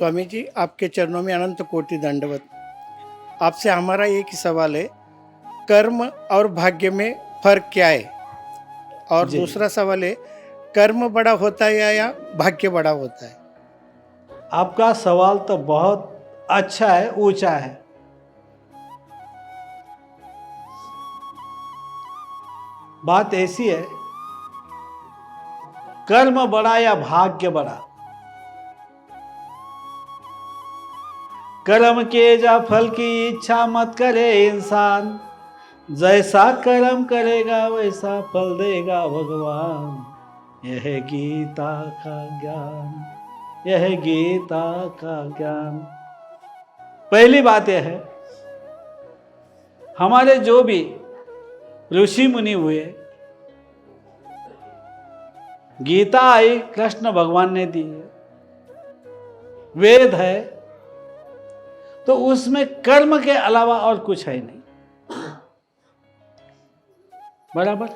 स्वामी जी, आपके चरणों में अनंत कोटि दंडवत। आपसे हमारा एक ही सवाल है, कर्म और भाग्य में फर्क क्या है? और जी। दूसरा सवाल है, कर्म बड़ा होता है या भाग्य बड़ा होता है? आपका सवाल तो बहुत अच्छा है, ऊंचा है। बात ऐसी है, कर्म बड़ा या भाग्य बड़ा? कर्म के जा फल की इच्छा मत करे इंसान, जैसा कर्म करेगा वैसा फल देगा भगवान। यह गीता का ज्ञान, यह गीता का ज्ञान। पहली बात यह है, हमारे जो भी ऋषि मुनि हुए, गीता आई कृष्ण भगवान ने दी है, वेद है, तो उसमें कर्म के अलावा और कुछ है नहीं। बराबर?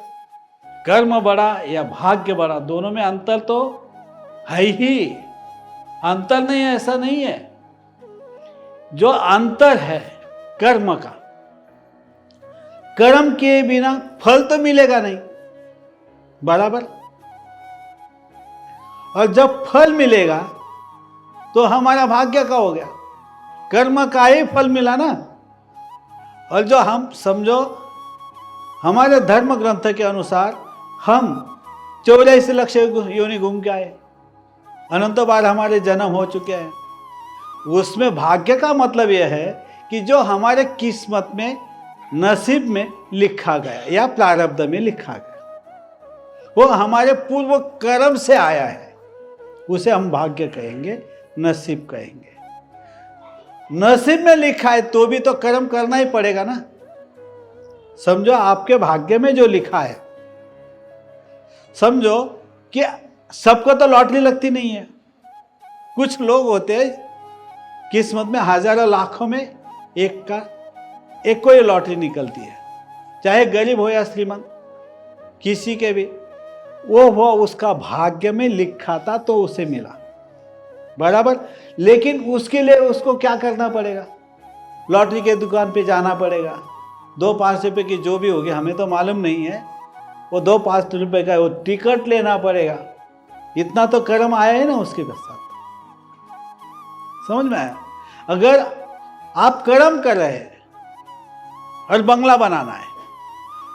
कर्म बड़ा या भाग्य बड़ा, दोनों में अंतर तो है ही। अंतर नहीं है ऐसा नहीं है। जो अंतर है कर्म का, कर्म के बिना फल तो मिलेगा नहीं। बराबर? और जब फल मिलेगा तो हमारा भाग्य का हो गया, कर्म का ही फल मिला ना। और जो हम समझो, हमारे धर्म ग्रंथ के अनुसार हम 84 लाख योनि घूम के आए, अनंत बार हमारे जन्म हो चुके हैं। उसमें भाग्य का मतलब यह है कि जो हमारे किस्मत में, नसीब में लिखा गया या प्रारब्ध में लिखा गया, वो हमारे पूर्व कर्म से आया है, उसे हम भाग्य कहेंगे, नसीब कहेंगे। नसीब में लिखा है तो भी तो कर्म करना ही पड़ेगा ना। समझो आपके भाग्य में जो लिखा है, समझो कि सबको तो लॉटरी लगती नहीं है। कुछ लोग होते हैं किस्मत में हजारों लाखों में एक को ये लॉटरी निकलती है, चाहे गरीब हो या श्रीमंत, किसी के भी वो उसका भाग्य में लिखा था तो उसे मिला। बराबर? लेकिन उसके लिए उसको क्या करना पड़ेगा? लॉटरी के दुकान पे जाना पड़ेगा, 2-5 रुपए की जो भी होगी, हमें तो मालूम नहीं है, वो 2-5 रुपए का वो टिकट लेना पड़ेगा। इतना तो कर्म आया है ना उसके साथ। समझ में आया? अगर आप कर्म कर रहे हैं और बंगला बनाना है,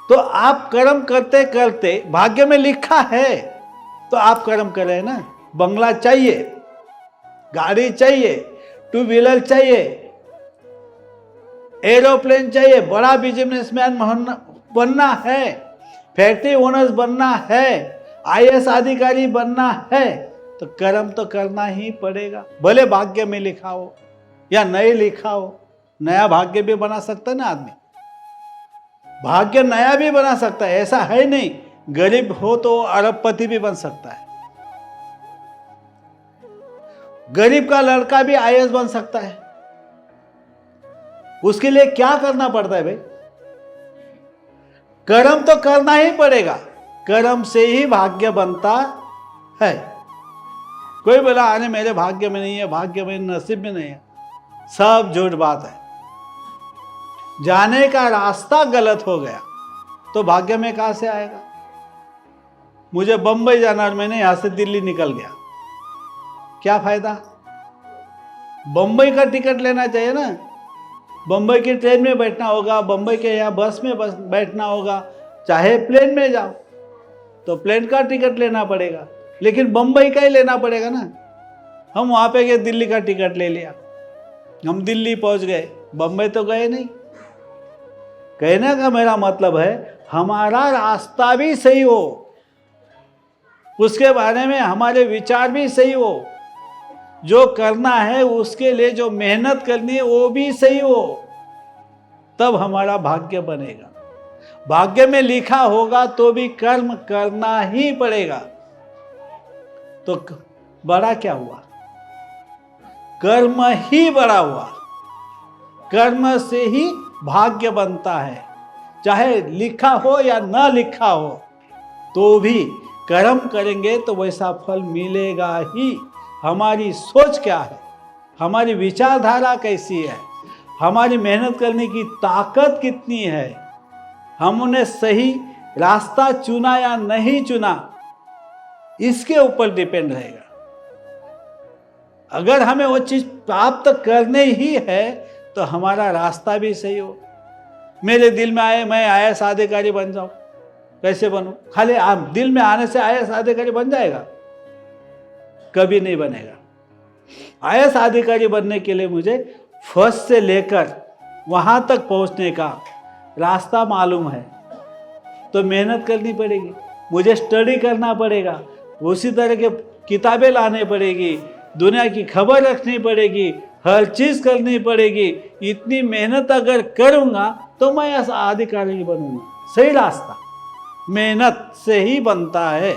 तो आप कर्म करते करते भाग्य में लिखा है तो आप कर्म कर रहे हैं ना। बंगला चाहिए, गाड़ी चाहिए, 2 व्हीलर चाहिए, एरोप्लेन चाहिए, बड़ा बिजनेसमैन बनना है, फैक्ट्री ओनर्स बनना है, आईएएस अधिकारी बनना है, तो कर्म तो करना ही पड़ेगा, भले भाग्य में लिखा हो या नहीं लिखा हो। नया भाग्य भी बना सकता है ना आदमी, भाग्य नया भी बना सकता है, ऐसा है नहीं। गरीब हो तो अरबपति भी बन सकता है, गरीब का लड़का भी आईएएस बन सकता है। उसके लिए क्या करना पड़ता है भाई? कर्म तो करना ही पड़ेगा, कर्म से ही भाग्य बनता है। कोई बोला अरे मेरे भाग्य में नहीं है, भाग्य में, नसीब में नहीं है, सब झूठ बात है। जाने का रास्ता गलत हो गया तो भाग्य में कहां से आएगा? मुझे बंबई जाना और मैंने यहां से दिल्ली निकल गया, क्या फायदा? बंबई का टिकट लेना चाहिए ना। बंबई की ट्रेन में बैठना होगा, बंबई के यहाँ बस में बैठना होगा, चाहे प्लेन में जाओ तो प्लेन का टिकट लेना पड़ेगा, लेकिन बंबई का ही लेना पड़ेगा ना। हम वहां पे गए, दिल्ली का टिकट ले लिया, हम दिल्ली पहुंच गए, बंबई तो गए नहीं। कहने का मेरा मतलब है, हमारा रास्ता भी सही हो, उसके बारे में हमारे विचार भी सही हो, जो करना है उसके लिए जो मेहनत करनी है वो भी सही हो, तब हमारा भाग्य बनेगा। भाग्य में लिखा होगा तो भी कर्म करना ही पड़ेगा। तो बड़ा क्या हुआ? कर्म ही बड़ा हुआ। कर्म से ही भाग्य बनता है, चाहे लिखा हो या ना लिखा हो, तो भी कर्म करेंगे तो वैसा फल मिलेगा ही। हमारी सोच क्या है, हमारी विचारधारा कैसी है, हमारी मेहनत करने की ताकत कितनी है, हमने सही रास्ता चुना या नहीं चुना, इसके ऊपर डिपेंड रहेगा। अगर हमें वो चीज प्राप्त करनी ही है तो हमारा रास्ता भी सही हो। मेरे दिल में आए मैं IAS अधिकारी बन जाऊं, कैसे बनूं? खाली दिल में आने से IAS अधिकारी बन जाएगा? कभी नहीं बनेगा। IAS अधिकारी बनने के लिए मुझे फर्स्ट से लेकर वहां तक पहुंचने का रास्ता मालूम है, तो मेहनत करनी पड़ेगी, मुझे स्टडी करना पड़ेगा, उसी तरह के किताबें लाने पड़ेगी, दुनिया की खबर रखनी पड़ेगी, हर चीज़ करनी पड़ेगी। इतनी मेहनत अगर करूँगा तो मैं ऐसा अधिकारी बनूंगा। सही रास्ता मेहनत से ही बनता है।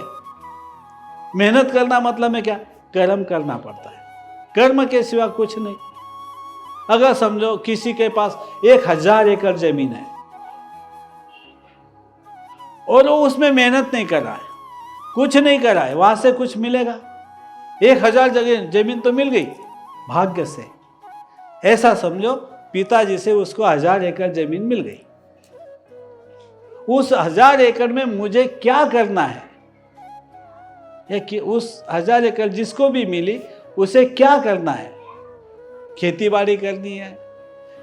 मेहनत करना मतलब में क्या? कर्म करना पड़ता है, कर्म के सिवा कुछ नहीं। अगर समझो किसी के पास 1000 एकड़ जमीन है और वो उसमें मेहनत नहीं कर रहा है, कुछ नहीं कर रहा है, वहां से कुछ मिलेगा? 1000 जमीन तो मिल गई भाग्य से। ऐसा समझो पिताजी से उसको 1000 एकड़ जमीन मिल गई। उस 1000 एकड़ में मुझे क्या करना है, या कि उस 1000 एकड़ जिसको भी मिली उसे क्या करना है? खेती बाड़ी करनी है,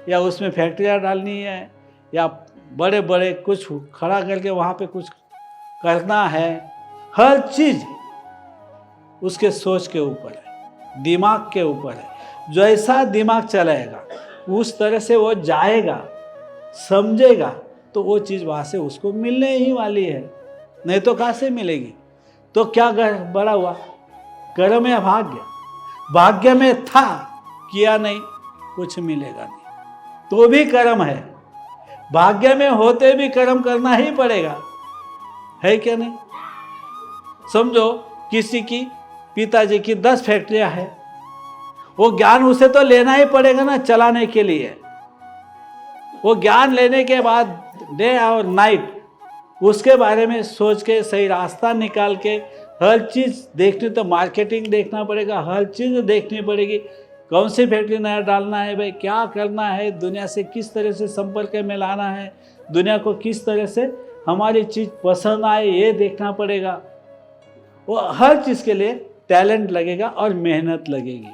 या उसमें फैक्ट्रियाँ डालनी है, या बड़े बड़े कुछ खड़ा करके वहाँ पे कुछ करना है? हर चीज़ उसके सोच के ऊपर है, दिमाग के ऊपर है। जैसा दिमाग चलाएगा उस तरह से वो जाएगा, समझेगा, तो वो चीज़ वहाँ से उसको मिलने ही वाली है, नहीं तो कहाँ से मिलेगी? तो क्या बड़ा हुआ? कर्म या भाग्य? भाग्य में था, किया नहीं, कुछ मिलेगा नहीं, तो भी कर्म है। भाग्य में होते भी कर्म करना ही पड़ेगा, है क्या नहीं? समझो किसी की पिताजी की 10 फैक्ट्रियां है, वो ज्ञान उसे तो लेना ही पड़ेगा ना चलाने के लिए। वो ज्ञान लेने के बाद डे और नाइट उसके बारे में सोच के सही रास्ता निकाल के हर चीज़ देखनी, तो मार्केटिंग देखना पड़ेगा, हर चीज़ देखनी पड़ेगी। कौन सी फैक्ट्री नया डालना है भाई, क्या करना है, दुनिया से किस तरह से संपर्क में लाना है, दुनिया को किस तरह से हमारी चीज़ पसंद आए, ये देखना पड़ेगा। वो हर चीज़ के लिए टैलेंट लगेगा और मेहनत लगेगी,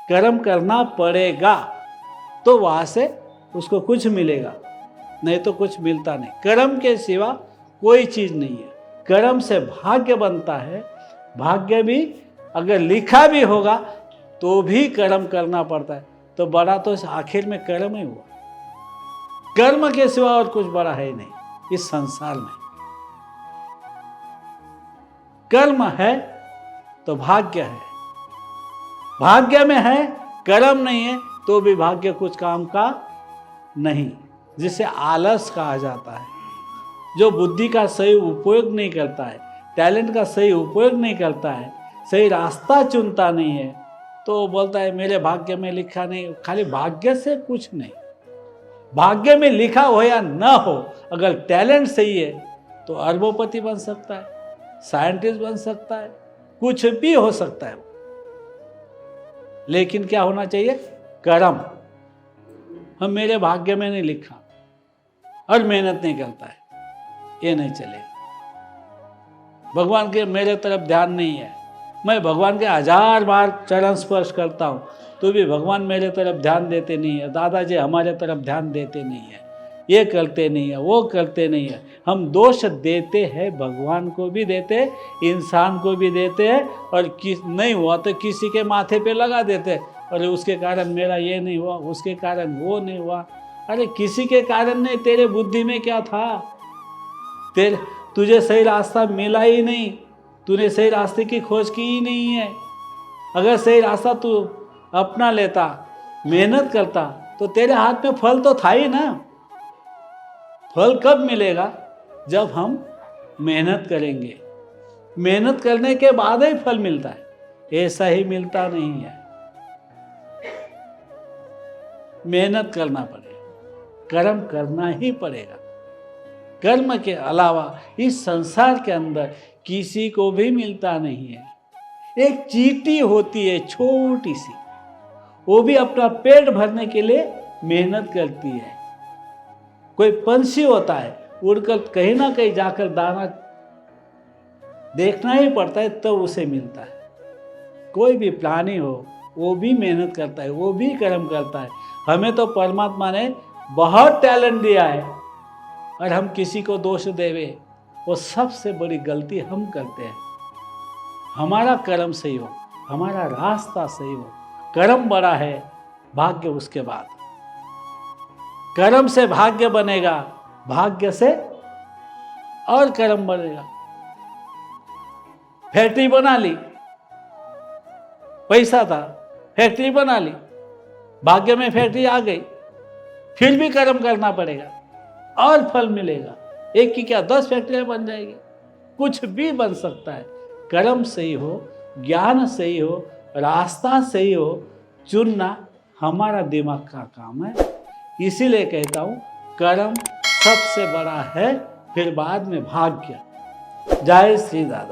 कर्म करना पड़ेगा, तो वहाँ से उसको कुछ मिलेगा, नहीं तो कुछ मिलता नहीं। कर्म के सिवा कोई चीज़ नहीं है। कर्म से भाग्य बनता है, भाग्य भी अगर लिखा भी होगा तो भी कर्म करना पड़ता है, तो बड़ा तो आखिर में कर्म ही हुआ। कर्म के सिवा और कुछ बड़ा है ही नहीं इस संसार में। कर्म है तो भाग्य है, भाग्य में है, कर्म नहीं है तो भी भाग्य कुछ काम का नहीं, जिसे आलस कहा जाता है। जो बुद्धि का सही उपयोग नहीं करता है, टैलेंट का सही उपयोग नहीं करता है, सही रास्ता चुनता नहीं है, तो बोलता है मेरे भाग्य में लिखा नहीं। खाली भाग्य से कुछ नहीं, भाग्य में लिखा हो या ना हो, अगर टैलेंट सही है तो अरबोपति बन सकता है, साइंटिस्ट बन सकता है, कुछ भी हो सकता है। लेकिन क्या होना चाहिए? कर्म। हम मेरे भाग्य में नहीं लिखा और मेहनत नहीं करता है, ये नहीं चलेगा। भगवान के मेरे तरफ ध्यान नहीं है, मैं भगवान के 1000 बार चरण स्पर्श करता हूँ तो भी भगवान मेरे तरफ ध्यान देते नहीं है, दादाजी हमारे तरफ ध्यान देते नहीं है, ये करते नहीं है, वो करते नहीं है। हम दोष देते हैं, भगवान को भी देते, इंसान को भी देते हैं, और नहीं हुआ तो किसी के माथे पे लगा देते, और उसके कारण मेरा ये नहीं हुआ, उसके कारण वो नहीं हुआ। अरे किसी के कारण नहीं, तेरे बुद्धि में क्या था? तुझे सही रास्ता मिला ही नहीं, तूने सही रास्ते की खोज की ही नहीं है। अगर सही रास्ता तू अपना लेता, मेहनत करता, तो तेरे हाथ में फल तो था ही ना। फल कब मिलेगा? जब हम मेहनत करेंगे, मेहनत करने के बाद ही फल मिलता है, ऐसा ही मिलता नहीं है। मेहनत करना पड़ेगा, कर्म करना ही पड़ेगा। कर्म के अलावा इस संसार के अंदर किसी को भी मिलता नहीं है। एक चींटी होती है छोटी सी, वो भी अपना पेट भरने के लिए मेहनत करती है। कोई पंछी होता है, उड़कर कहीं ना कहीं जाकर दाना देखना ही पड़ता है तब उसे मिलता है। कोई भी प्राणी हो वो भी मेहनत करता है, वो भी कर्म करता है। हमें तो परमात्मा ने बहुत टैलेंट दिया है और हम किसी को दोष देवे, वो सबसे बड़ी गलती हम करते हैं। हमारा कर्म सही हो, हमारा रास्ता सही हो, कर्म बड़ा है, भाग्य उसके बाद। कर्म से भाग्य बनेगा, भाग्य से और कर्म बनेगा। फैक्ट्री बना ली, पैसा था, फैक्ट्री बना ली, भाग्य में फैक्ट्री आ गई, फिर भी कर्म करना पड़ेगा और फल मिलेगा। एक की क्या 10 फैक्ट्रियां बन जाएगी, कुछ भी बन सकता है। कर्म सही हो, ज्ञान सही हो, रास्ता सही हो, चुनना हमारा दिमाग का काम है। इसीलिए कहता हूँ कर्म सबसे बड़ा है, फिर बाद में भाग्य। जय श्री दादा।